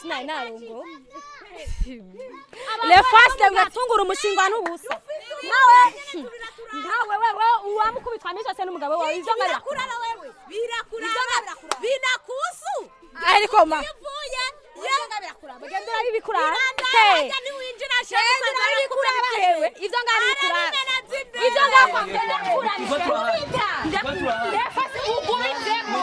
Narongo. Le fast ngatungura umushinga n'ubusa. Nawe wewe uwamukubitwa n'icyo se n'umugabo wawe izo ngara. Birakura. Binakusu. Ariko ma. Yanga birakura. Bagendera bibikura. Ni winjira shaka bibikura bahewe. Izo ngara bikura. Izo ngara kwakenda bikura. Le fast ugubitse mu.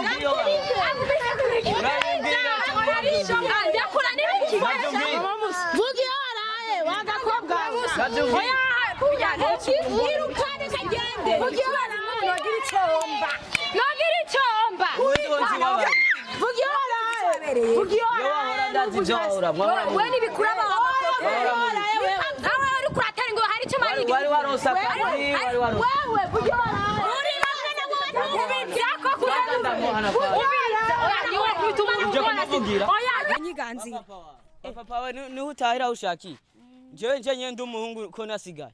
Papa we ni utahira ushaki. Nje nyenda umuhungu ko nasigaye.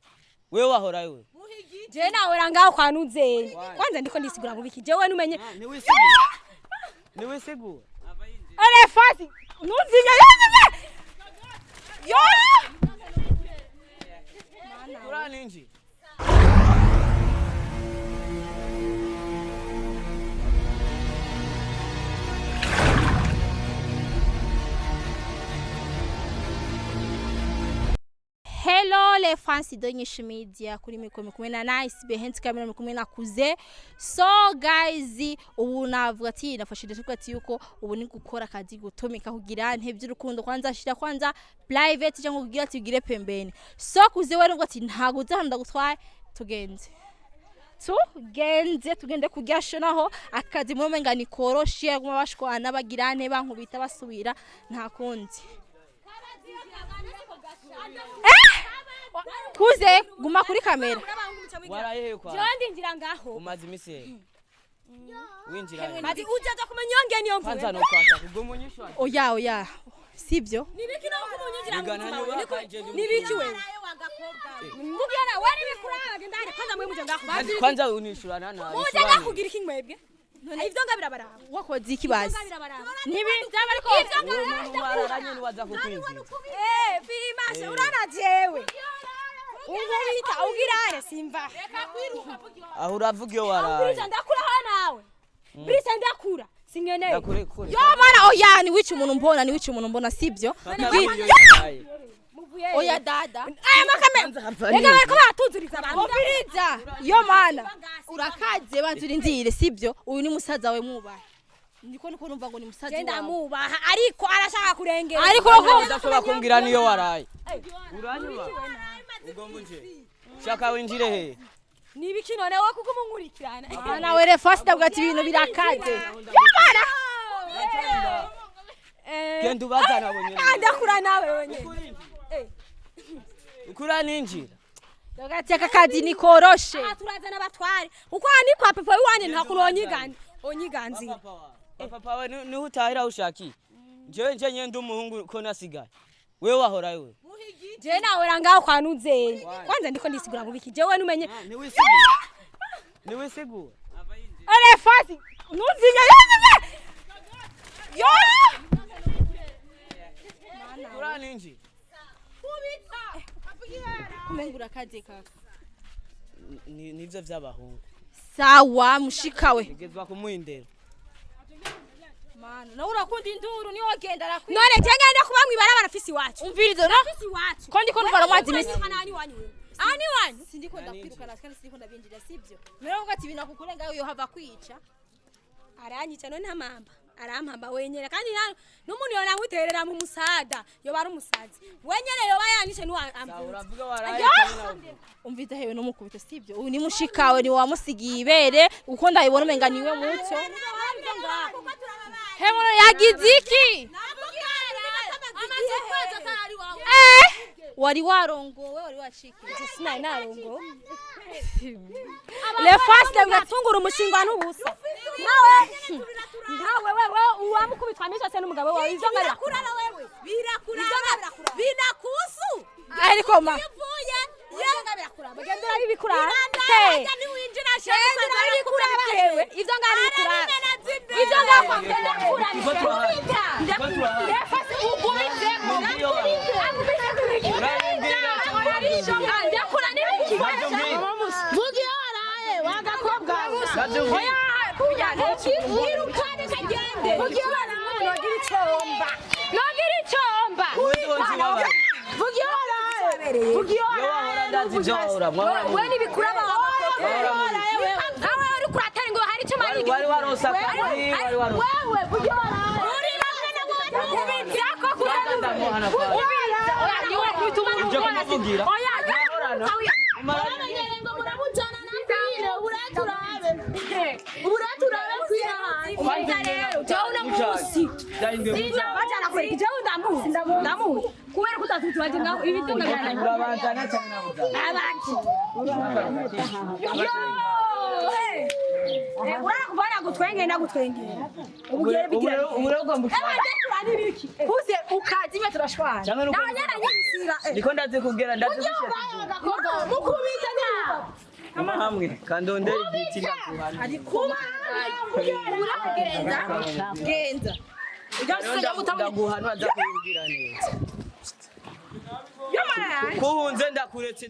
Wewe wahora wewe. Je nawe rangaho kwanuze. Kwanza ndiko ndisigura mubiki. Jewe numenye. Ni wisigu. Are fasi. Nuzinga yazize. Yo! Kurani nje. Hello les fans de Nyinshi Media kuri mikoro kumwe na Nice behind camera kumwe na Akoze. So guys ubu navuga ati nafashije tuko ati yuko ubu ni gukora akazi gutomeka kugira ntebye urukundo kwanza shira kwanza private cyangwa kugira ati ugire pembeni. So Akoze we ngo ati ntago uzahanda gutwaye tugenze tugende kuryasho naho akazi mumenga ni koroshe guma bashwana bagirane bankubita basubira nta kundi. Kuze guma kuri kamera. Warayehe kwa. Jondi ngira ngaho. Umazi mise. Winjira. Mati ujaza kumanyonge niyo mvuwe. Kwanza no kwata kugumunyishwa. Oya. Sibyo? Nibiki no kumunyingira. Nibiki wewe? Mbugiana wari bikuraga ndari kwanza mwe muje ngaho. Kwanza unishurana na. Muje ngakugira iki mwebwe? Ivyo ngabira baraba. Wakoze iki bazi? Nibi byaba ariko ivyo ngabira ni waza kukwinzira. Bimashe urana jewe. Ungubita ugirane simva. Aho uravuga iyo waraye. Brisa ndakura nawe. Brisa ndakura. Singeneye. Ndakure. Yo mana oya ni wici umuntu mbona sibyo. Oya dada. Aya makame. Rega bariko batuzuriza abantu. Brisa. Yo mana. Urakaze banzurinzire sibyo. Uyu ni musaza we mubahe. Niko numva ngo ni musaza wawe. Genda mubaha ariko arashaka kurengera. Ariko ko udashobora kumbwira niyo waraye. Uranyuba. Ugomba nje. Shaka winjire he. Nibiki none wo kuko munkurikirana. Nawe re fast bwati ibintu birakaze. Yamara. Genda ubazana bonyene. Ndakura nawe wonyene. Ukura ninjira. Dogati akakazi ni koroshe. Turazana batware. Uko ani kwa pepo iwane ntakuronyiganze. Onyiganzi. Papa we ni utahira ushaki. Nje nyenda umuhungu ko nasigaye. Wewe wahora wewe. Je nawe rangaho kwanuze. Kwanza ndiko ndisigura mubiki. Jewe numenye. Ni wisigu. Are fasi. Nuzinga yazize. Yo! Kurani nje. Kumengura kaje kaka. Nivyo vy'abahungu. Sawa mushikawe. Igezwa kumuindera. Mana, na urakunda induru ni wagenda rakwi. None jengenda kubamwe barabara fisi wacu. Umvirizo no? Fisi wacu. Ko ndiko ndwara mwazi misi. Ani wanyu. Sindiko ndakwirukana kandi sindiko ndabinjira sibyo. Rero ngati binakukurenga uyo hava kwica. Aranyica none amamba. Arampamba wenyere kandi n'umuntu yona nguterera mu musada yo bari umusazi. Wenyere yo bayanishe n'uambuza. Uravuga waraye kandi umvita hewe no mukubita sibyo. Uyu ni mushikawe ni wamusigiye ibere uko ndayibona umenga niwe muco. Hewe yagize iki? Wari warongowe wari washikije sina narongo. Le fast ngatungura umushinga n'ubusa. Nawe wewe uwamukubitwa n'icyo se n'umugabo wawe izo ngara. Birakura. Binakusu. Ariko ma. Yanga birakura. Bagendera bibikura. Ni winjira shaka bibikura bahewe. Izo ngara bikura. Izo ngara kwakenda kura. Le fast wirukane kagende nogira icomba we nibikura awe uri kuratari ngo hari icyo marigi wari warosa wewe vuga uri namwe na mwana ubizako kurana oya kwituma kuvugira oya ngo murabujana nabwire uraturabe kwanza rero jauna musi sina bajana kwe jauna musi ndamuzi kubera kutatutu waje ngaho ibitunga byana babazana cyane abaki urana kuvana gutwenge ndagutwengera ubugere bigira ubure ugomba nibiki kuze ukazime turashwana nabanyana nyisira niko ndaze kugera ndaze gushaka mukubita neza kama hamwe kandondera igiti ndakuhana ari kuma urakugenza genza ujya ndaguhana aza kumbwira neza kuhunze ndakuretse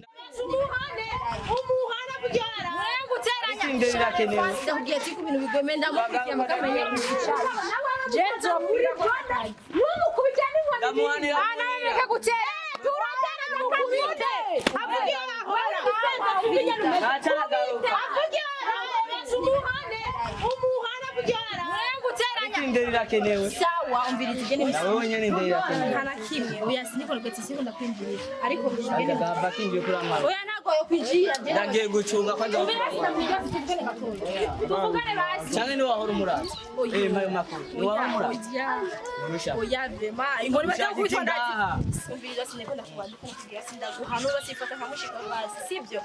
umuhana kujyara guteranya inderira kenewe ndakugiye ati kubintu bigome ndamufitiye amakamenye genzo muri Rwanda nuko kubijyana ngo ndamuhanira anayeke gutera turatera mukubite avugiye ahora achana garuka umuhana kujyara guteranya inderira kenewe sawa umviriza igene nawe nyene inderira kenewe kana kimwe oya sinikorogetse sikunda kwinjira ariko aza gava kinje kuri amara oya nago yo kwinjira ndagiye gucunga kwanza tuvugane basi cyane ni wahora umurata mayo makuru ni wahora umurata oya vema ingoni bataka kubitwa ndati umviriza sinekunda kubandika kugira sindaguhanura sifata nkamushika basi sibyo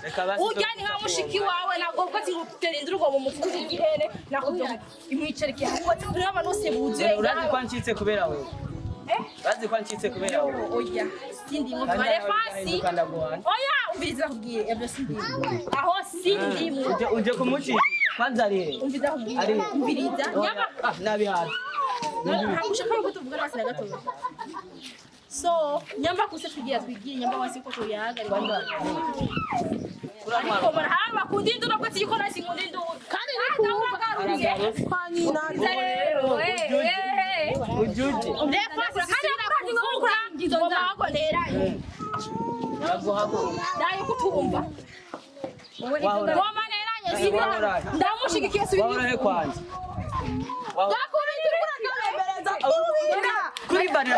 ujyani nka mushiki wawe nago ko tigutera urugo mu mufuzi w'ihene nakubyo imwicereke kuko turaba nose buze urazi kwancitse kubera wewe urazi kwancitse kubera wewe oya sindi mu bare fasi oya umviriza kubwiye ebyo sindi aho sindi mu uje kumuci kwanza ari umviriza kubwiye umviriza nyaba nabi hasi ntagushaka ko tuvugana basi na gato so nyamba kuse tugiye twigiye nyamba wasi ko tuyahagarika ariko barahamba kundindu no kwati yiko nasi kundindu kandi nikugaruriye rero ujuje ndefa kandi nakuraje ngo kurangiza nzako ndera naguhago ndaye kutumva ngoma neranye sibira ndamushigikiye subira wahora kwanje yakuri turi kuragambereza kuri bana